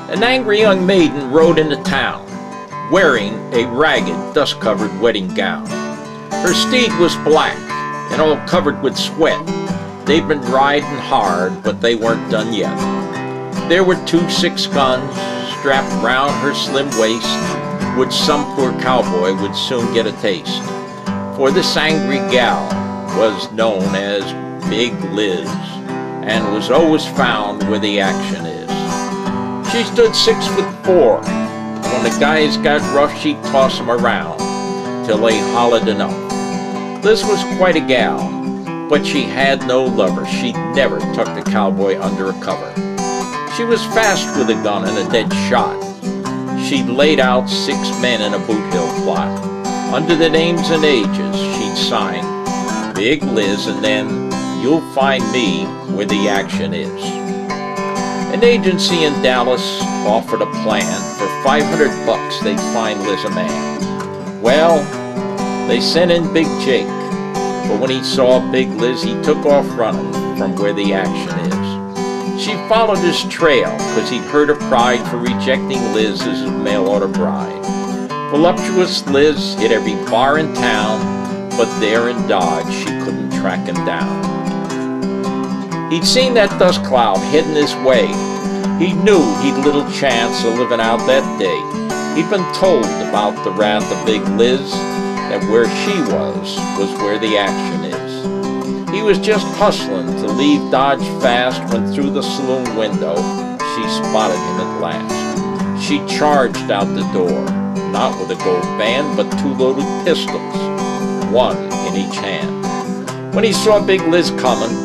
An angry young maiden rode into town, wearing a ragged, dust-covered wedding gown. Her steed was black and all covered with sweat. They'd been riding hard, but they weren't done yet. There were 2 6 guns strapped round her slim waist, which some poor cowboy would soon get a taste. For this angry gal was known as Big Liz, and was always found where the action is. She stood 6'4". When the guys got rough, she'd toss 'em around till they hollered enough. Liz was quite a gal, but she had no lover. She never tucked a cowboy under a cover. She was fast with a gun and a dead shot. She'd laid out 6 men in a Boot Hill plot. Under the names and ages, she'd sign Big Liz, and then you'll find me where the action is. An agency in Dallas offered a plan. For $500 they'd find Liz a man. Well, they sent in Big Jake, but when he saw Big Liz, he took off running from where the action is. She followed his trail, 'cause he'd heard her pride for rejecting Liz as a mail-order bride. Voluptuous Liz hit every bar in town, but there in Dodge she couldn't track him down. He'd seen that dust cloud heading his way. He knew he'd little chance of living out that day. He'd been told about the wrath of Big Liz, that where she was where the action is. He was just hustling to leave Dodge fast when through the saloon window she spotted him at last. She charged out the door, not with a gold band, but 2 loaded pistols, 1 in each hand. When he saw Big Liz coming,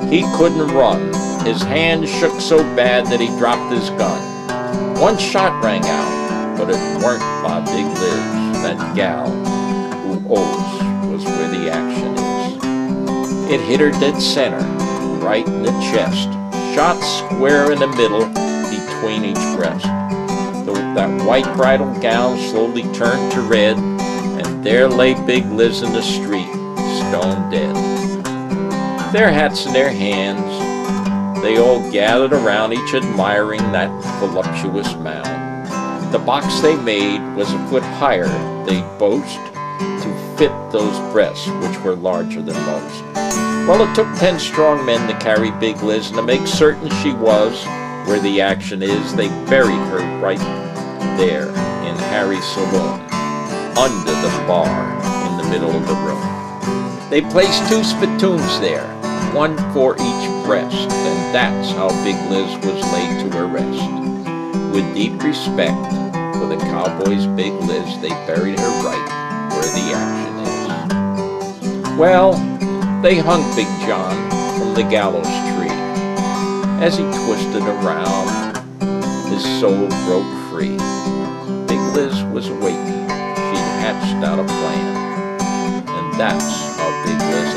he couldn't run. His hand shook so bad that he dropped his gun. 1 shot rang out, but it weren't by Big Liz, that gal who always was where the action is. It hit her dead center, right in the chest, shot square in the middle between each breast. That white bridal gown slowly turned to red, and there lay Big Liz in the street, stone dead. Their hats in their hands, they all gathered around, each admiring that voluptuous mound. The box they made was a foot higher, they'd boast, to fit those breasts which were larger than most. Well, it took 10 strong men to carry Big Liz, and to make certain she was where the action is, they buried her right there in Harry's saloon, under the bar in the middle of the room. They placed 2 spittoons there, 1 for each breast, and that's how Big Liz was laid to her rest. With deep respect for the cowboy's Big Liz, they buried her right where the action is. Well, they hung Big John from the gallows tree. As he twisted around, his soul broke free. Big Liz was waiting. She'd hatched out a plan, and that's how Big Liz